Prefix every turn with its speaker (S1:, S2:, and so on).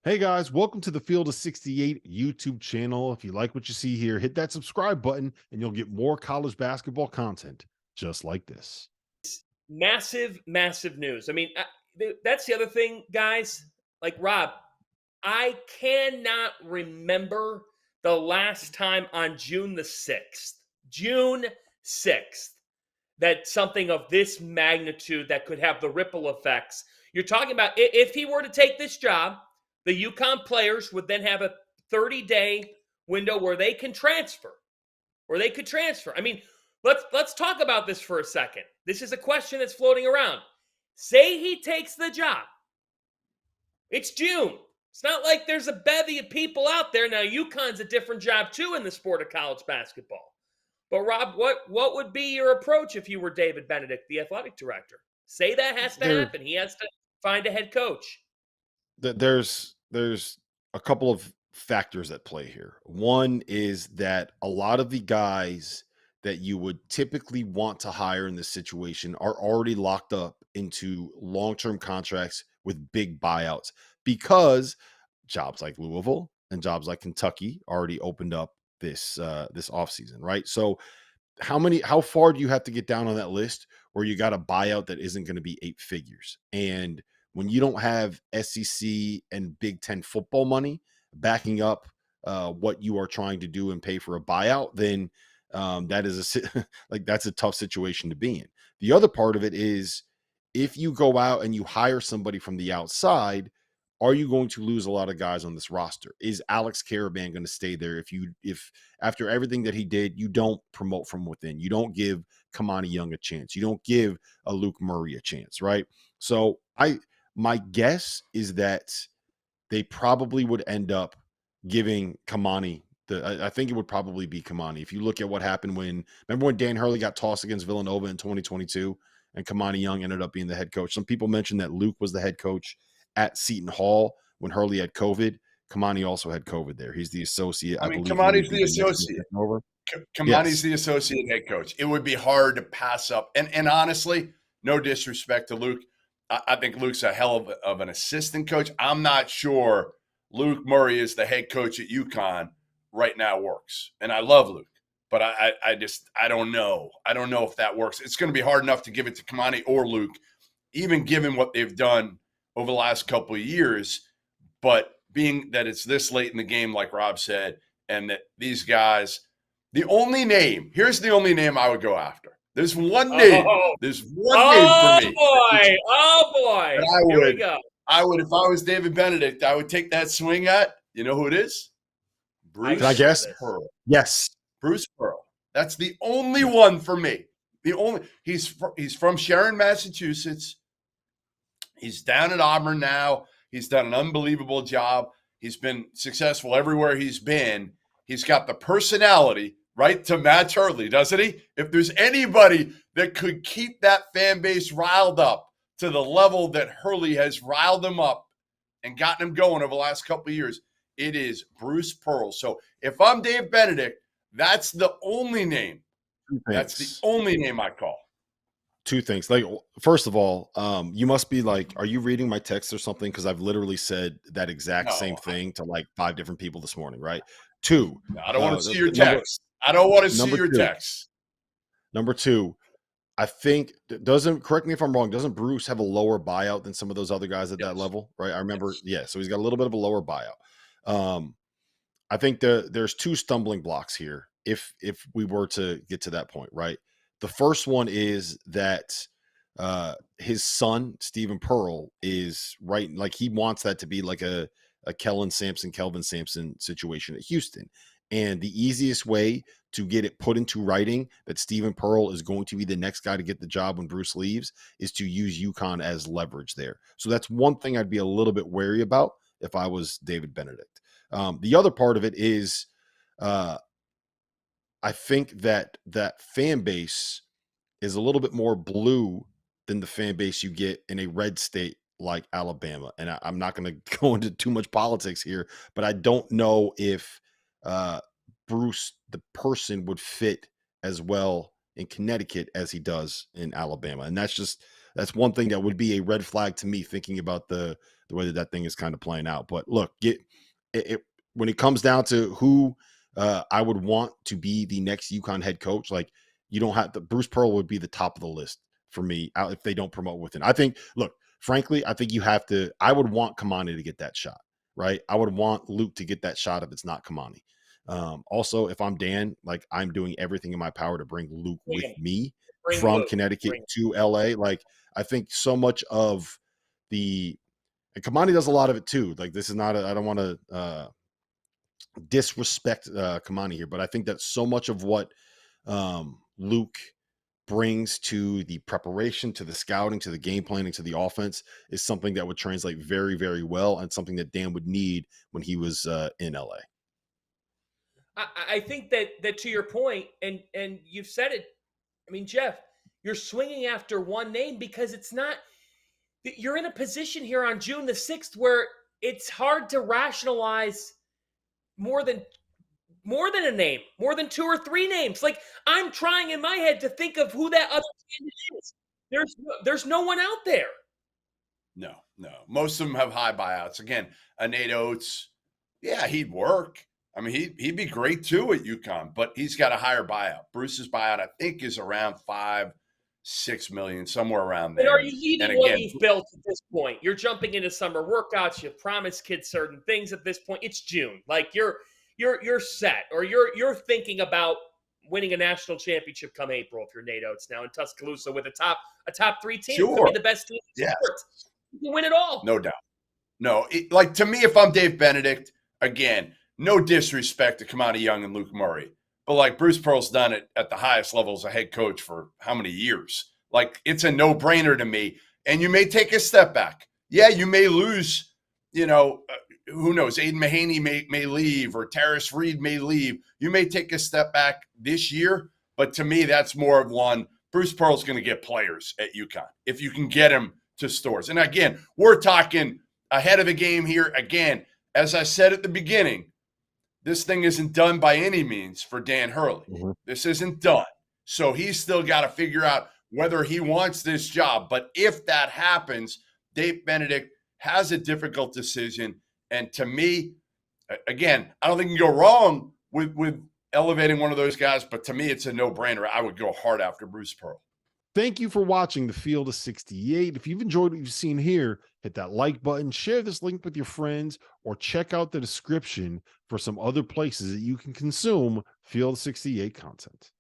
S1: Hey guys, welcome to the Field of 68 YouTube channel. If you like what you see here, hit that subscribe button and you'll get more college basketball content just like this.
S2: Massive, massive news. I mean, that's the other thing, guys. Like Rob, I cannot remember the last time on June 6th, that something of this magnitude that could have the ripple effects. You're talking about if he were to take this job, the UConn players would then have a 30-day window where they can transfer, or they could transfer. I mean, let's talk about this for a second. This is a question that's floating around. Say he takes the job. It's June. It's not like there's a bevy of people out there. Now, UConn's a different job too in the sport of college basketball. But Rob, what would be your approach if you were David Benedict, the athletic director? Say that has to
S1: There,
S2: happen. He has to find a head coach.
S1: there's a couple of factors at play here. One is that a lot of the guys that you would typically want to hire in this situation are already locked up into long-term contracts with big buyouts because jobs like Louisville and jobs like Kentucky already opened up this offseason, right? So how far do you have to get down on that list where you got a buyout that isn't going to be eight figures? And when you don't have SEC and Big Ten football money backing up what you are trying to do and pay for a buyout, then that is like that's a tough situation to be in. The other part of it is if you go out and you hire somebody from the outside, are you going to lose a lot of guys on this roster? Is Alex Caravan going to stay there if after everything that he did, you don't promote from within, you don't give Kamani Young a chance, you don't give a Luke Murray a chance, right? So my guess is that they probably would end up giving Kamani I think it would probably be Kamani. If you look at what happened remember when Dan Hurley got tossed against Villanova in 2022 and Kamani Young ended up being the head coach. Some people mentioned that Luke was the head coach at Seton Hall when Hurley had COVID. Kamani also had COVID there. He's the associate.
S3: I
S1: I
S3: mean,
S1: believe he would
S3: Kamani's
S1: be
S3: the
S1: the next one
S3: associate.
S1: taking over.
S3: Kamani's
S1: Yes.
S3: the associate head coach. It would be hard to pass up. And honestly, no disrespect to Luke. I think Luke's a hell of an assistant coach. I'm not sure Luke Murray is the head coach at UConn right now works. And I love Luke, but I don't know. I don't know if that works. It's going to be hard enough to give it to Kamani or Luke, even given what they've done over the last couple of years. But being that it's this late in the game, like Rob said, and that these guys, here's the only name I would go after. There's one name.
S2: Oh,
S3: There's one name for me.
S2: Oh boy. Here we go.
S3: If I was David Benedict, I would take that swing at, you know who it is? Bruce
S1: Can I guess?
S3: Pearl.
S1: Yes.
S3: Bruce Pearl. That's the only one for me. He's from Sharon, Massachusetts. He's down at Auburn now. He's done an unbelievable job. He's been successful everywhere he's been. He's got the personality, right, to match Hurley, doesn't he? If there's anybody that could keep that fan base riled up to the level that Hurley has riled them up and gotten them going over the last couple of years, it is Bruce Pearl. So if I'm Dave Benedict, that's the only name. That's the only name I call.
S1: Two things. Like, first of all, you must be like, are you reading my text or something? Because I've literally said that exact same thing to like 5 different people this morning, right? Two.
S3: No, I don't want to see your text. I don't want to see your text.
S1: Number two, I think correct me if I'm wrong, doesn't Bruce have a lower buyout than some of those other guys at that level, right? I remember, so he's got a little bit of a lower buyout. I think there's 2 stumbling blocks here if we were to get to that point, right? The first one is that his son, Stephen Pearl, is right. Like he wants that to be like a Kelvin Sampson situation at Houston. And the easiest way to get it put into writing that Stephen Pearl is going to be the next guy to get the job when Bruce leaves is to use UConn as leverage there. So that's one thing I'd be a little bit wary about if I was David Benedict. The other part of it is I think that fan base is a little bit more blue than the fan base you get in a red state like Alabama. And I'm not going to go into too much politics here, but I don't know if Bruce, the person, would fit as well in Connecticut as he does in Alabama. And that's one thing that would be a red flag to me thinking about the the way that that thing is kind of playing out. But look, when it comes down to who I would want to be the next UConn head coach, like you don't have to, Bruce Pearl would be the top of the list for me if they don't promote within. I think, look, frankly, I think you have to, I would want Kamani to get that shot, right? I would want Luke to get that shot if it's not Kamani. Also, if I'm Dan, like I'm doing everything in my power to bring Luke with me from Connecticut to LA. Like I think so much of and Kamani does a lot of it too. Like this is not, I don't want to disrespect Kamani here, but I think that so much of what Luke brings to the preparation, to the scouting, to the game planning, to the offense is something that would translate very, very well, and something that Dan would need when he was in LA.
S2: I think that to your point, and you've said it. I mean, Jeff, you're swinging after one name because it's not. You're in a position here on June the 6th where it's hard to rationalize more than a name, more than 2 or 3 names. Like I'm trying in my head to think of who that other candidate is. There's no one out there.
S3: No. Most of them have high buyouts. Again, Nate Oates, yeah, he'd work. I mean, he'd be great too at UConn, but he's got a higher buyout. Bruce's buyout, I think, is around $5-6 million, somewhere around there.
S2: And are you leaving what you've built at this point? You're jumping into summer workouts. You've promised kids certain things at this point. It's June. Like you're set, or you're thinking about winning a national championship come April if you're Nate Oates now in Tuscaloosa with a top 3 team.
S3: Sure.
S2: Could be the best team in sports. You can win it all.
S3: No doubt. No, like to me, if I'm Dave Benedict, again, no disrespect to Kamani Young and Luke Murray, but like Bruce Pearl's done it at the highest level as a head coach for how many years? Like it's a no-brainer to me. And you may take a step back. Yeah, you may lose, who knows? Aiden Mahaney may leave, or Terrace Reed may leave. You may take a step back this year, but to me, that's more of one. Bruce Pearl's going to get players at UConn if you can get them to stores. And again, we're talking ahead of the game here. Again, as I said at the beginning, this thing isn't done by any means for Dan Hurley. Mm-hmm. This isn't done. So he's still got to figure out whether he wants this job. But if that happens, Dave Benedict has a difficult decision. And to me, again, I don't think you can go wrong with elevating one of those guys. But to me, it's a no-brainer. I would go hard after Bruce Pearl.
S1: Thank you for watching the Field of 68. If you've enjoyed what you've seen here, hit that like button, share this link with your friends, or check out the description for some other places that you can consume Field of 68 content.